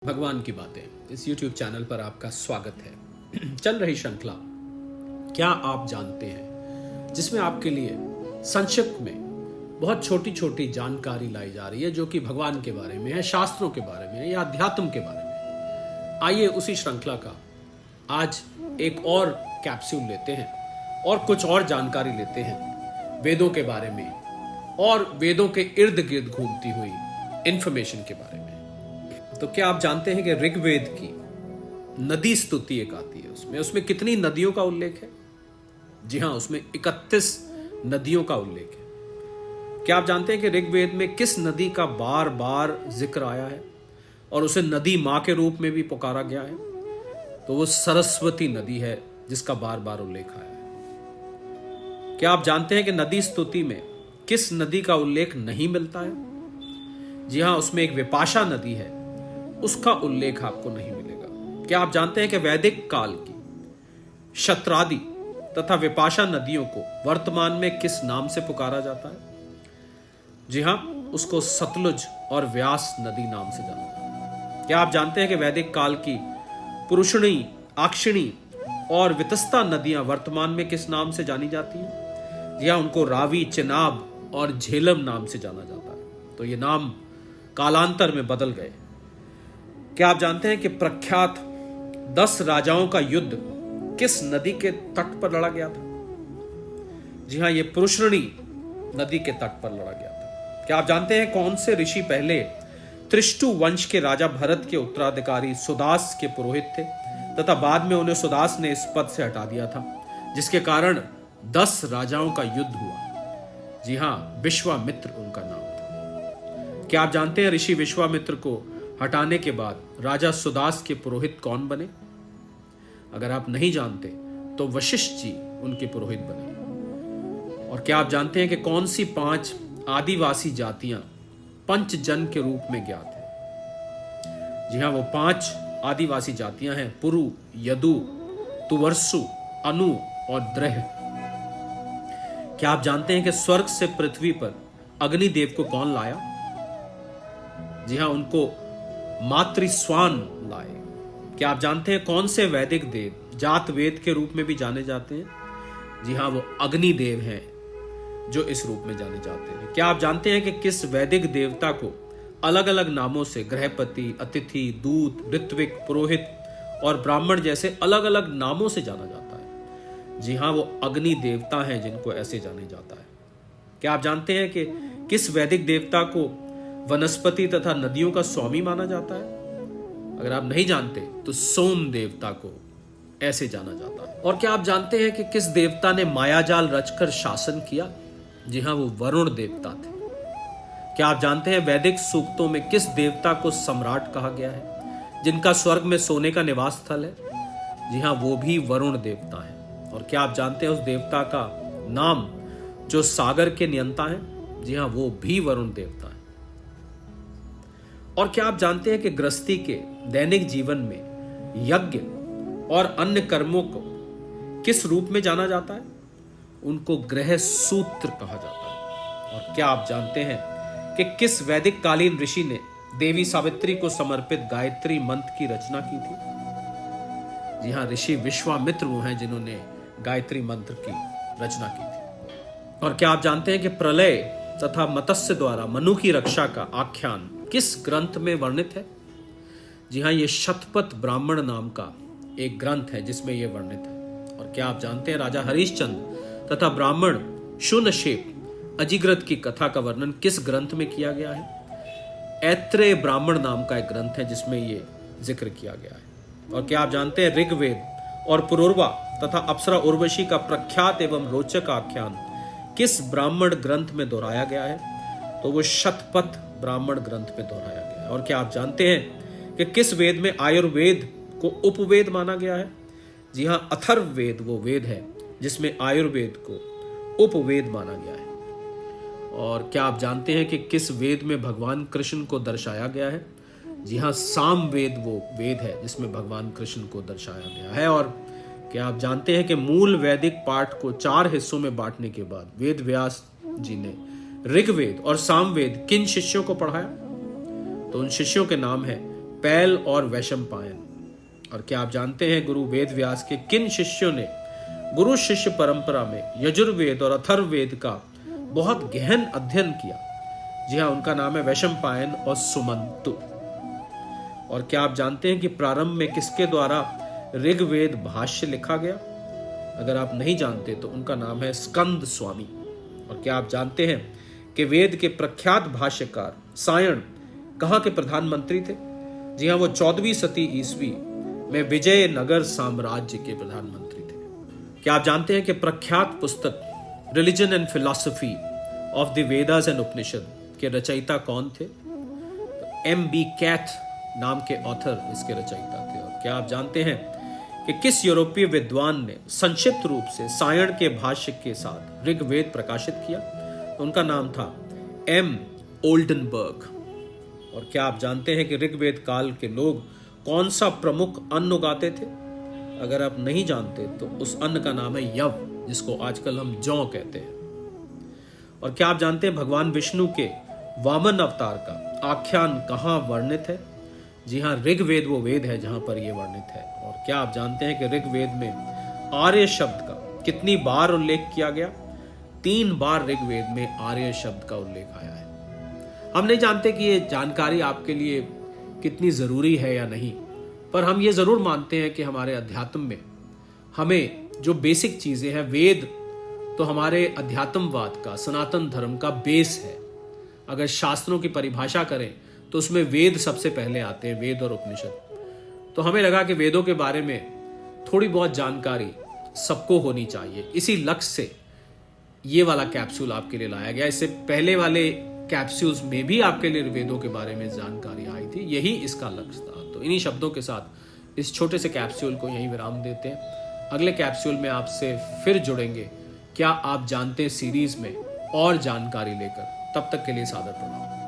भगवान की बातें इस YouTube चैनल पर आपका स्वागत है। चल रही श्रृंखला क्या आप जानते हैं, जिसमें आपके लिए संक्षिप्त में बहुत छोटी छोटी जानकारी लाई जा रही है जो कि भगवान के बारे में है, शास्त्रों के बारे में है या अध्यात्म के बारे में। आइए उसी श्रृंखला का आज एक और कैप्सूल लेते हैं और कुछ और जानकारी लेते हैं वेदों के बारे में और वेदों के इर्द गिर्द घूमती हुई इंफॉर्मेशन के बारे में। तो क्या आप जानते हैं कि ऋग्वेद की नदी स्तुति एक आती है, उसमें कितनी नदियों का उल्लेख है? जी हाँ, उसमें 31 नदियों का उल्लेख है। क्या आप जानते हैं कि ऋग्वेद में किस नदी का बार बार जिक्र आया है और उसे नदी मां के रूप में भी पुकारा गया है? तो वो सरस्वती नदी है जिसका बार बार उल्लेख आया है। क्या आप जानते हैं कि नदी स्तुति में किस नदी का उल्लेख नहीं मिलता है? जी हाँ, उसमें एक विपाशा नदी है, उसका उल्लेख आपको नहीं मिलेगा। क्या आप जानते हैं कि वैदिक काल की शत्रादि तथा विपाशा नदियों को वर्तमान में किस नाम से पुकारा जाता है? जी हां, उसको सतलुज और व्यास नदी नाम से जाना जाता है। क्या आप जानते हैं कि वैदिक काल की पुरुषणी, आक्षिणी और वितस्ता नदियां वर्तमान में किस नाम से जानी जाती हैं? जी हां, उनको रावी, चिनाब और झेलम नाम से जाना जाता है। तो ये नाम कालांतर में बदल गए। क्या आप जानते हैं कि प्रख्यात 10 राजाओं का युद्ध किस नदी के तट पर लड़ा गया था? जी हां, यह पुरुषणी नदी के तट पर लड़ा गया था। क्या आप जानते हैं कौन से ऋषि पहले त्रिष्टु वंश के राजा भरत के उत्तराधिकारी सुदास के पुरोहित थे तथा बाद में उन्हें सुदास ने इस पद से हटा दिया था, जिसके कारण 10 राजाओं का युद्ध हुआ? जी हां, विश्वामित्र उनका नाम था। क्या आप जानते हैं ऋषि विश्वामित्र को हटाने के बाद राजा सुदास के पुरोहित कौन बने? अगर आप नहीं जानते तो वशिष्ठ जी उनके पुरोहित बने। और क्या आप जानते हैं कि कौन सी 5 आदिवासी जातियां पंचजन के रूप में ज्ञात हैं? जी हां, वो 5 आदिवासी जातियां हैं पुरु, यदु, तुवर्सु, अनु और द्रह। क्या आप जानते हैं कि स्वर्ग से पृथ्वी पर अग्निदेव को कौन लाया? जी हां, उनको मातृस्वान लाए। क्या आप जानते हैं कौन से वैदिक देव जात वेद के रूप में भी जाने जाते हैं? जी हां, वो अग्निदेव हैं जो इस रूप में जाने जाते हैं। क्या आप जानते हैं कि किस वैदिक देवता को अलग अलग नामों से गृहपति, अतिथि, दूत, ऋत्विक, पुरोहित और ब्राह्मण जैसे अलग अलग नामों से जाना जाता है? जी हां, वो अग्नि देवता हैं जिनको ऐसे जाने जाता है। क्या आप जानते हैं कि किस वैदिक देवता को वनस्पति तथा नदियों का स्वामी माना जाता है? अगर आप नहीं जानते तो सोम देवता को ऐसे जाना जाता है। और क्या आप जानते हैं कि किस देवता ने मायाजाल रचकर शासन किया? जी हां, वो वरुण देवता थे। क्या आप जानते हैं वैदिक सूक्तों में किस देवता को सम्राट कहा गया है, जिनका स्वर्ग में सोने का निवास स्थल है? जी हां, वो भी वरुण देवता है। और क्या आप जानते हैं उस देवता का नाम जो सागर के नियंता है? जी हां, वो भी वरुण देवता है। और क्या आप जानते हैं कि गृहस्थी के दैनिक जीवन में यज्ञ और अन्य कर्मों को किस रूप में जाना जाता है? उनको गृह सूत्र कहा जाता है। और क्या आप जानते हैं कि किस वैदिक कालीन ऋषि ने देवी सावित्री को समर्पित गायत्री मंत्र की रचना की थी? जी हां, ऋषि विश्वामित्र वो हैं जिन्होंने गायत्री मंत्र की रचना की थी। और क्या आप जानते हैं कि प्रलय तथा मत्स्य द्वारा मनु की रक्षा का आख्यान किस ग्रंथ में वर्णित है? जी हां, ये शतपथ ब्राह्मण नाम का एक ग्रंथ है जिसमें यह वर्णित है। और क्या आप जानते हैं राजा हरिश्चंद्र तथा ब्राह्मण शूनशेप अजिग्रत की कथा का वर्णन किस ग्रंथ में किया गया है? ऐत्रेय ब्राह्मण नाम का एक ग्रंथ है जिसमें यह जिक्र किया गया है। और क्या आप जानते हैं ऋग्वेद और पुरुरवा तथा अप्सरा उर्वशी का प्रख्यात एवं रोचक आख्यान किस ब्राह्मण ग्रंथ में दोहराया गया है? तो वो शतपथ ब्राह्मण ग्रंथ में दोहराया गया है। और क्या आप जानते हैं कि किस वेद में आयुर्वेद को उपवेद माना गया है? जी हां, अथर्ववेद वो वेद है जिसमें आयुर्वेद को उपवेद माना गया है। और क्या आप जानते हैं कि किस वेद में भगवान कृष्ण को दर्शाया गया है? जी हां, सामवेद वो वेद है जिसमें भगवान कृष्ण को दर्शाया गया है। और क्या आप जानते हैं कि मूल वैदिक पाठ को 4 हिस्सों में बांटने के बाद वेद व्यास जी ने ऋग्वेद और सामवेद किन शिष्यों को पढ़ाया? तो उन शिष्यों के नाम है पैल और वैशंपायन। और क्या आप जानते हैं गुरु वेद व्यास के किन शिष्यों ने गुरु शिष्य परंपरा में यजुर्वेद और अथर्ववेद का बहुत गहन अध्ययन किया? जी हाँ, उनका नाम है वैशंपायन और सुमंतु। और क्या आप जानते हैं कि प्रारंभ में किसके द्वारा ऋग्वेद भाष्य लिखा गया? अगर आप नहीं जानते तो उनका नाम है स्कंद स्वामी। और क्या आप जानते हैं कि वेद के प्रख्यात भाष्यकार सायण कहाँ के प्रधानमंत्री थे? जी हाँ, वो 14वीं शती ईस्वी में विजयनगर साम्राज्य के प्रधानमंत्री थे। क्या आप जानते हैं कि प्रख्यात पुस्तक religion and philosophy of the Vedas and Upanishad के रचयिता कौन थे? M.B. कैथ नाम के ऑथर इसके रचयिता थे। और क्या आप जानते हैं कि किस यूरोपीय विद्वान ने संक्षिप्त रूप से सायण के भाष्य के साथ ऋग्वेद प्रकाशित किया? तो उनका नाम था M. ओल्डनबर्ग। और क्या आप जानते हैं कि ऋग्वेद काल के लोग कौन सा प्रमुख अन्न उगाते थे? अगर आप नहीं जानते तो उस अन्न का नाम है यव, जिसको आजकल हम जौ कहते हैं। और क्या आप जानते हैं भगवान विष्णु के वामन अवतार का आख्यान कहाँ वर्णित है? जी हाँ, ऋग्वेद वो वेद है जहां पर यह वर्णित है। और क्या आप जानते हैं कि ऋग्वेद में आर्य शब्द का कितनी बार उल्लेख किया गया? 3 बार ऋग्वेद में आर्य शब्द का उल्लेख आया है। हम नहीं जानते कि ये जानकारी आपके लिए कितनी जरूरी है या नहीं, पर हम ये जरूर मानते हैं कि हमारे अध्यात्म में हमें जो बेसिक चीजें हैं, वेद तो हमारे अध्यात्मवाद का, सनातन धर्म का बेस है। अगर शास्त्रों की परिभाषा करें तो उसमें वेद सबसे पहले आते हैं, वेद और उपनिषद। तो हमें लगा कि वेदों के बारे में थोड़ी बहुत जानकारी सबको होनी चाहिए। इसी लक्ष्य से ये वाला कैप्सूल आपके लिए लाया गया। इससे पहले वाले कैप्सूल्स में भी आपके लिए वेदों के बारे में जानकारी आई थी, यही इसका लक्ष्य था। तो इन्हीं शब्दों के साथ इस छोटे से कैप्सूल को यहीं विराम देते हैं। अगले कैप्सूल में आपसे फिर जुड़ेंगे क्या आप जानते हैं सीरीज में और जानकारी लेकर। तब तक के लिए सादर प्रणाम।